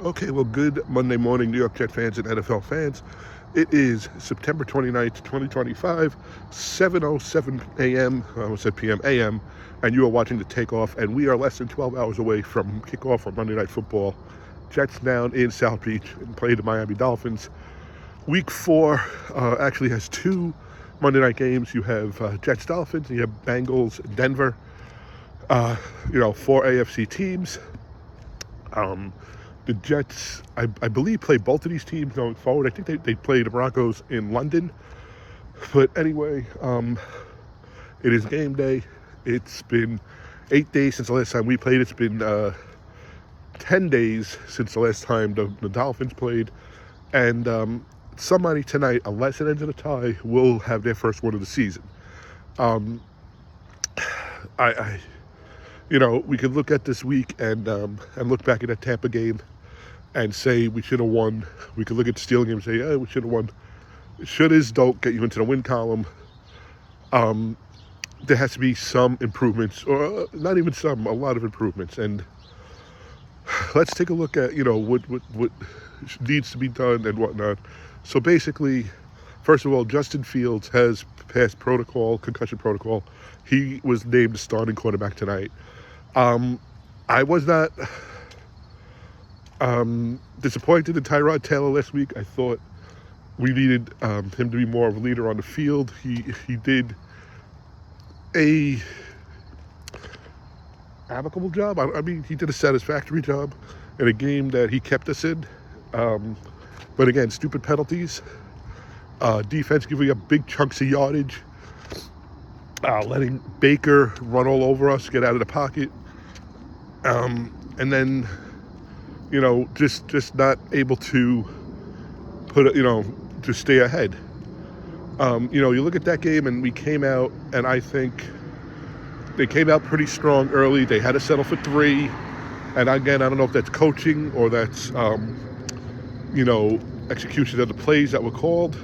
Okay, well, good Monday morning, New York Jets fans and NFL fans. It is September 29th, 2025, 7:07 a.m., I almost said p.m., a.m., and you are watching the takeoff, and we are less than 12 hours away from kickoff on Monday Night Football. Jets down in South Beach and play the Miami Dolphins. Week 4 actually has two Monday night games. You have Jets-Dolphins, and you have Bengals-Denver. Four AFC teams. The Jets, I believe, play both of these teams going forward. I think they play the Broncos in London. But anyway, it is game day. It's been 8 days since the last time we played. It's been 10 days since the last time the Dolphins played. And somebody tonight, unless it ends in a tie, will have their first win of the season. We could look at this week and look back at that Tampa game and say we should have won. We could look at the Steelers game and say, we should have won. Should-is don't get you into the win column. There has to be some improvements, or not even some, a lot of improvements. And let's take a look at, what needs to be done and whatnot. So basically, first of all, Justin Fields has passed concussion protocol. He was named the starting quarterback tonight. I was not disappointed in Tyrod Taylor last week. I thought we needed him to be more of a leader on the field. He did a amicable job. He did a satisfactory job in a game that he kept us in. But again, stupid penalties. Defense giving up big chunks of yardage. Letting Baker run all over us, get out of the pocket. And then, just not able to to stay ahead. You look at that game and we came out, and I think they came out pretty strong early. They had to settle for 3. And again, I don't know if that's coaching or that's, execution of the plays that were called.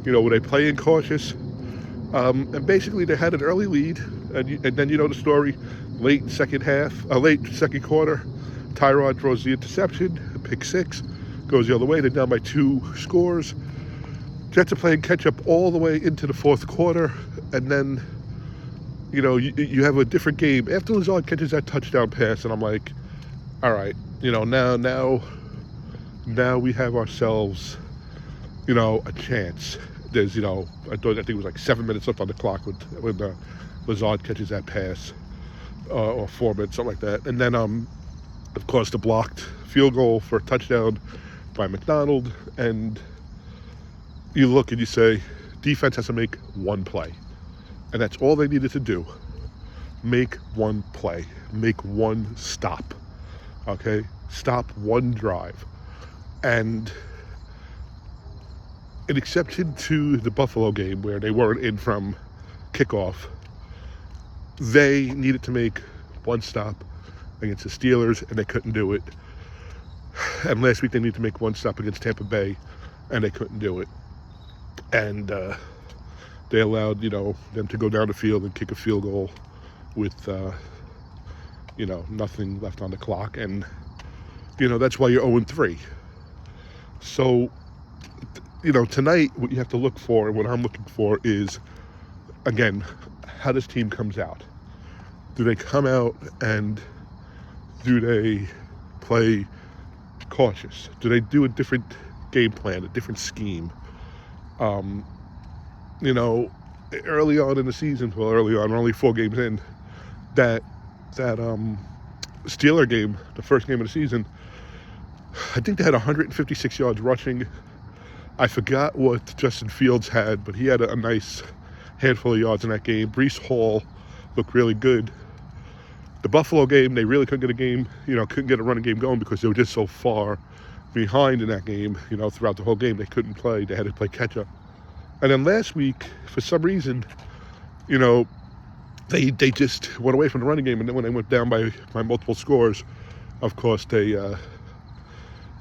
Were they playing cautious? And basically they had an early lead, and then the story. Late second quarter, Tyrod throws the interception, pick 6, goes the other way. They're down by 2 scores. Jets are playing catch up all the way into the fourth quarter, and then you have a different game after Lazard catches that touchdown pass, and I'm like, all right, now we have ourselves a chance. There's I think it was like 7 minutes left on the clock when Lazard catches that pass, or 4 minutes, something like that. And then of course the blocked field goal for a touchdown by McDonald. And you look and you say, defense has to make one play, and that's all they needed to do. Make one play, make one stop. Okay, stop one drive. And an exception to the Buffalo game where they weren't in from kickoff, they needed to make one stop against the Steelers, and they couldn't do it. And last week they needed to make one stop against Tampa Bay, and they couldn't do it. And they allowed, them to go down the field and kick a field goal with, nothing left on the clock. And, that's why you're 0-3. So, tonight what you have to look for, and what I'm looking for is, again, how this team comes out. Do they come out and do they play cautious? Do they do a different game plan, a different scheme? Early on in the season, we're only 4 games in, that Steeler game, the first game of the season, I think they had 156 yards rushing. I forgot what Justin Fields had, but he had a nice handful of yards in that game. Breece Hall looked really good. The Buffalo game, they really couldn't get a running game going because they were just so far behind in that game. Throughout the whole game, they couldn't play. They had to play catch up. And then last week, for some reason, they just went away from the running game. And then when they went down by multiple scores, of course, they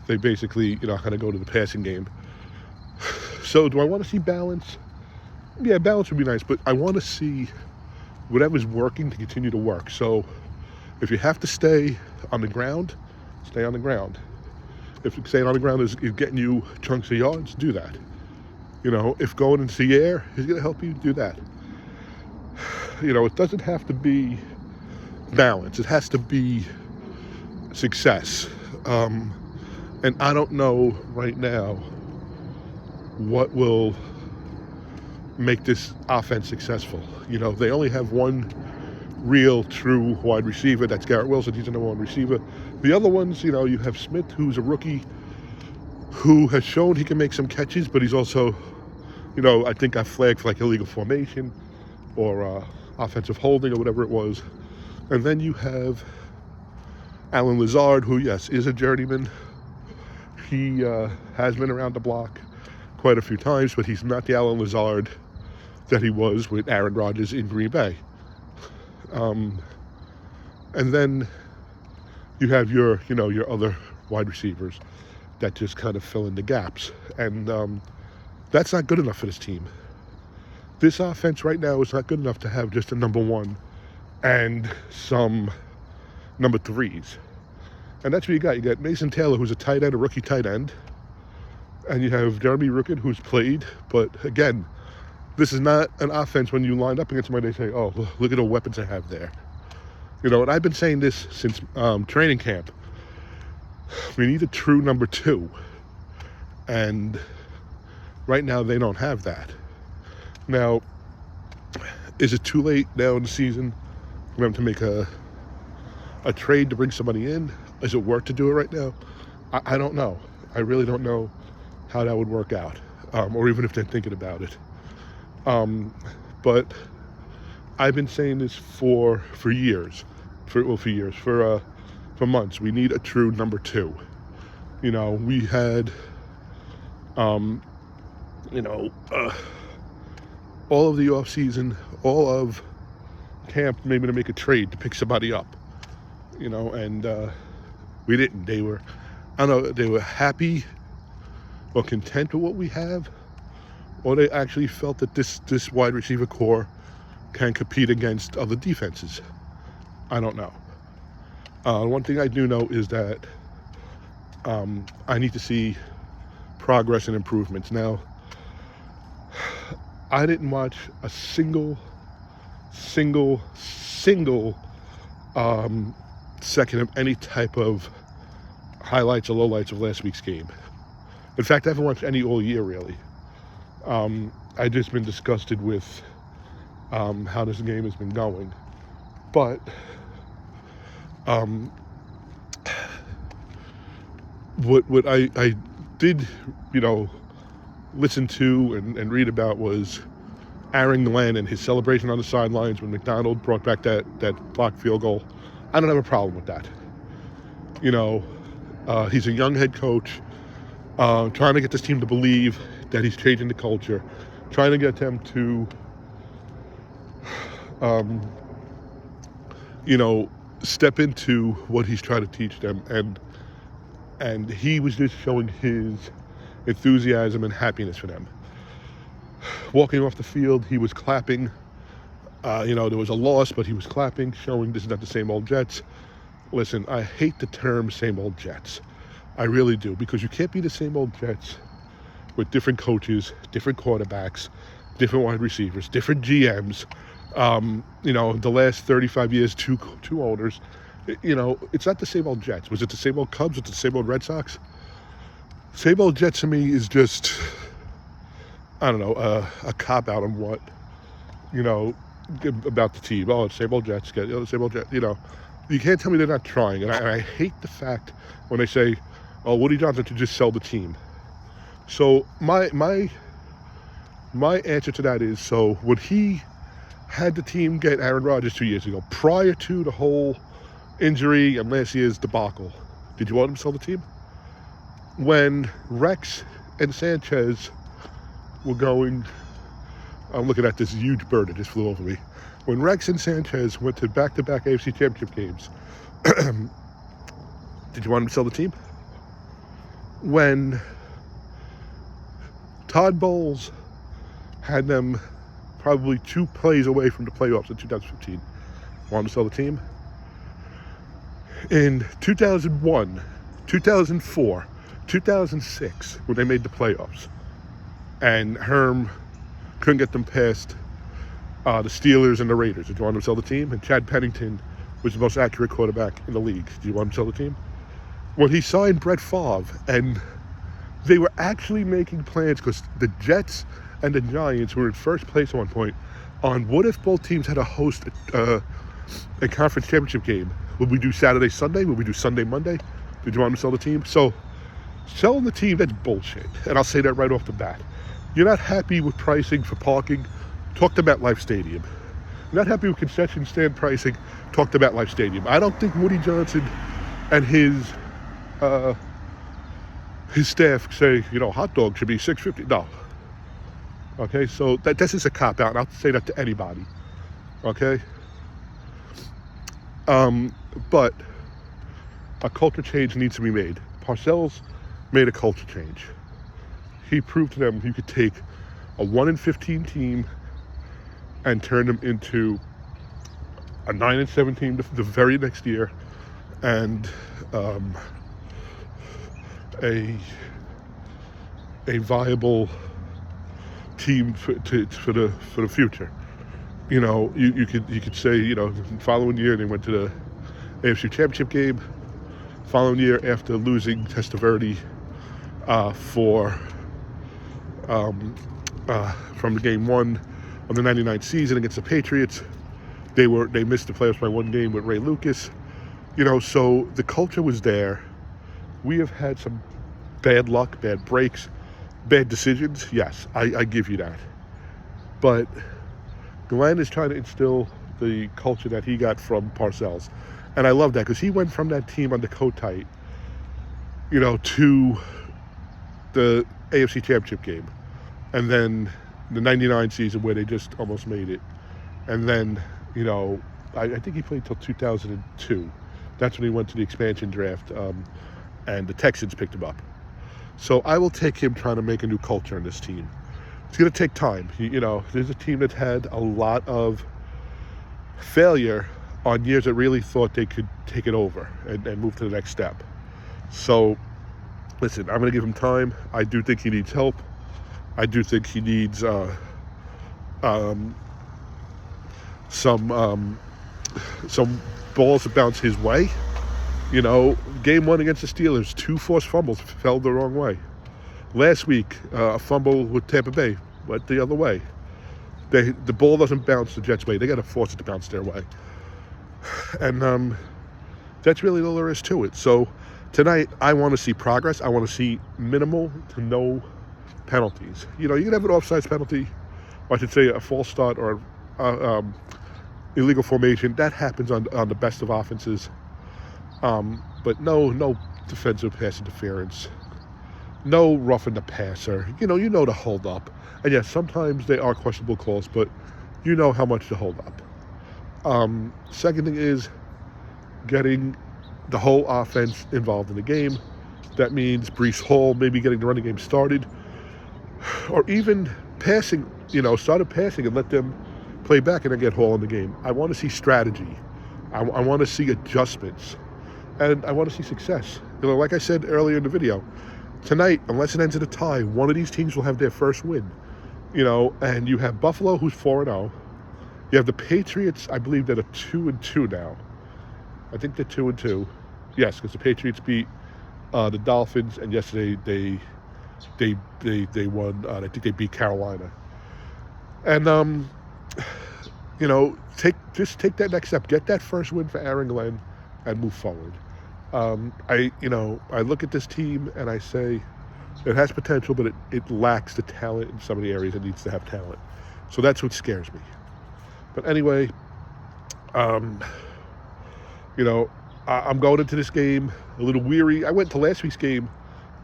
basically, kind of go to the passing game. So do I want to see balance? Yeah, balance would be nice, but I want to see whatever's working to continue to work. So if you have to stay on the ground, stay on the ground. If staying on the ground is getting you chunks of yards, do that. If going into the air is going to help you, do that. It doesn't have to be balance. It has to be success. And I don't know right now what will make this offense successful. They only have one real true wide receiver. That's Garrett Wilson. He's the number one receiver. The other ones, you have Smith, who's a rookie, who has shown he can make some catches, but he's also, I think got flagged for like illegal formation or offensive holding or whatever it was. And then you have Alan Lazard, who, yes, is a journeyman. He has been around the block quite a few times, but he's not the Alan Lazard that he was with Aaron Rodgers in Green Bay. And then you have your other wide receivers that just kind of fill in the gaps. And that's not good enough for this team. This offense right now is not good enough to have just a number one and some number threes. And that's what you got. You got Mason Taylor, who's a tight end, a rookie tight end. And you have Jeremy Ruckert, who's played. But again, this is not an offense when you line up against somebody, they say, oh, look at the weapons I have there. And I've been saying this since training camp. We need a true number two. And right now they don't have that. Now, is it too late now in the season for them to make a trade to bring somebody in? Is it worth to do it right now? I don't know. I really don't know how that would work out, or even if they're thinking about it. But I've been saying this for years, for months. We need a true number two. We had, all of the offseason, all of camp, maybe to make a trade to pick somebody up, and we didn't. They were happy or content with what we have, or they actually felt that this wide receiver core can compete against other defenses. I don't know. One thing I do know is that I need to see progress and improvements. Now, I didn't watch a single second of any type of highlights or lowlights of last week's game. In fact, I haven't watched any all year, really. I've just been disgusted with how this game has been going. But what I did, listen to and read about was Aaron Glenn and his celebration on the sidelines when McDonald brought back that blocked field goal. I don't have a problem with that. He's a young head coach, trying to get this team to believe that he's changing the culture, trying to get them to, step into what he's trying to teach them. And he was just showing his enthusiasm and happiness for them. Walking off the field, he was clapping. There was a loss, but he was clapping, showing this is not the same old Jets. Listen, I hate the term same old Jets. I really do, because you can't be the same old Jets with different coaches, different quarterbacks, different wide receivers, different GMs. The last 35 years, two owners. It's not the same old Jets. Was it the same old Cubs? Was it the same old Red Sox? Same old Jets to me is just, I don't know, a cop-out on what, about the team. Oh, it's same old Jets. Same old Jets. You can't tell me they're not trying. And I hate the fact when they say, oh, Woody Johnson should just sell the team. So my answer to that is, so when he had the team get Aaron Rodgers 2 years ago, prior to the whole injury and last year's debacle, did you want him to sell the team? When Rex and Sanchez were going, I'm looking at this huge bird that just flew over me. When Rex and Sanchez went to back-to-back AFC Championship games, did you want him to sell the team? When Todd Bowles had them probably 2 plays away from the playoffs in 2015, want him to sell the team? In 2001, 2004, 2006, when they made the playoffs, and Herm couldn't get them past the Steelers and the Raiders. Did you want him to sell the team? And Chad Pennington was the most accurate quarterback in the league. Do you want him to sell the team? When he signed Brett Favre, and they were actually making plans, because the Jets and the Giants were in first place at one point, on what if both teams had to host a conference championship game. Would we do Saturday, Sunday? Would we do Sunday, Monday? Did you want him to sell the team? So selling the team, that's bullshit. And I'll say that right off the bat. You're not happy with pricing for parking? Talk to MetLife Stadium. You're not happy with concession stand pricing? Talk to MetLife Stadium. I don't think Woody Johnson and his staff say, hot dog should be $6.50. No. Okay, so this is a cop-out, and I'll say that to anybody. Okay? But a culture change needs to be made. Parcells made a culture change. He proved to them you could take a 1-15 team and turn them into a 9-7 team the very next year, and a viable team for the future. You could say, the following year they went to the AFC Championship game. Following year, after losing Testaverde from the game one of the '99 season against the Patriots, they missed the playoffs by one game with Ray Lucas. So the culture was there. We have had some bad luck, bad breaks, bad decisions. Yes, I give you that. But Glenn is trying to instill the culture that he got from Parcells. And I love that, because he went from that team under Kotite, to the AFC Championship game. And then the '99 season where they just almost made it. And then, I think he played till 2002. That's when he went to the expansion draft, and the Texans picked him up. So I will take him trying to make a new culture in this team. It's going to take time. There's a team that's had a lot of failure on years that really thought they could take it over and move to the next step. So, listen, I'm going to give him time. I do think he needs help. I do think he needs some balls to bounce his way. Game one against the Steelers, 2 forced fumbles fell the wrong way. Last week, a fumble with Tampa Bay went the other way. The ball doesn't bounce the Jets' way. They got to force it to bounce their way. And that's really all there is to it. So tonight, I want to see progress. I want to see minimal to no penalties. You can have an offsides penalty, or I should say a false start or illegal formation. That happens on the best of offenses. But no defensive pass interference. No roughing the passer. You know to hold up. And yes, sometimes they are questionable calls, but you know how much to hold up. Second thing is getting the whole offense involved in the game. That means Breece Hall maybe getting the running game started, or even passing, started passing and let them play back and then get Hall in the game. I want to see strategy. I want to see adjustments. And I want to see success. Like I said earlier in the video, tonight, unless it ends in a tie, one of these teams will have their first win. And you have Buffalo, who's 4-0. You have the Patriots, I believe, that are 2-2 now. I think they're 2-2. Yes, because the Patriots beat the Dolphins, and yesterday they won. I think they beat Carolina. And take that next step. Get that first win for Aaron Glenn, and move forward. I look at this team and I say it has potential, but it lacks the talent in some of the areas it needs to have talent. So that's what scares me. But anyway, I'm going into this game a little weary. I went to last week's game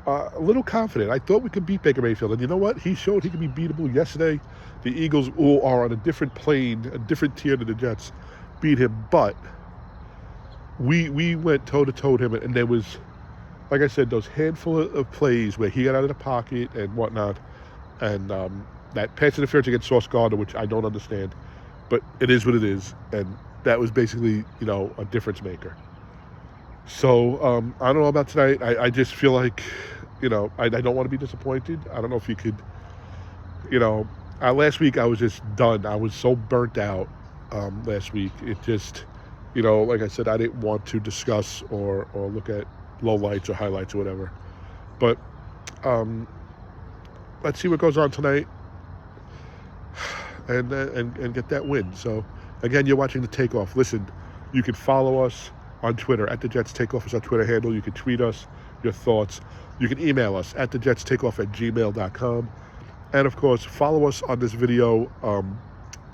a little confident. I thought we could beat Baker Mayfield. And you know what? He showed he could be beatable yesterday. The Eagles are on a different plane, a different tier than the Jets, beat him. But we went toe-to-toe with him, and there was, like I said, those handful of plays where he got out of the pocket and whatnot, and that pass interference against Sauce Gardner, which I don't understand, but it is what it is, and that was basically, a difference maker. So I don't know about tonight. I just feel like I don't want to be disappointed. I don't know if you could, you know, last week I was just done. I was so burnt out last week. It just, like I said, I didn't want to discuss or look at lowlights or highlights or whatever. But let's see what goes on tonight and get that win. So, again, you're watching The Takeoff. Listen, you can follow us on Twitter. At The Jets Takeoff is our Twitter handle. You can tweet us your thoughts. You can email us at thejets.takeoff@gmail.com. And, of course, follow us on this video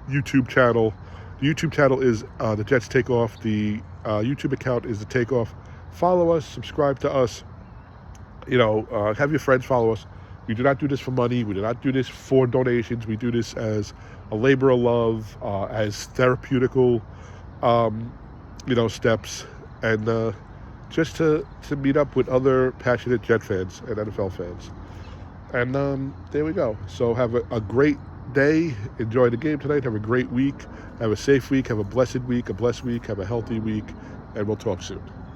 YouTube channel. The YouTube channel is The Jets Takeoff. The YouTube account is The Takeoff. Follow us. Subscribe to us. Have your friends follow us. We do not do this for money. We do not do this for donations. We do this as a labor of love, as therapeutical, steps, and just to meet up with other passionate Jet fans and NFL fans. And there we go. So have a great day. Enjoy the game tonight. Have a great week. Have a safe week. Have a blessed week. A blessed week. Have a healthy week. And we'll talk soon.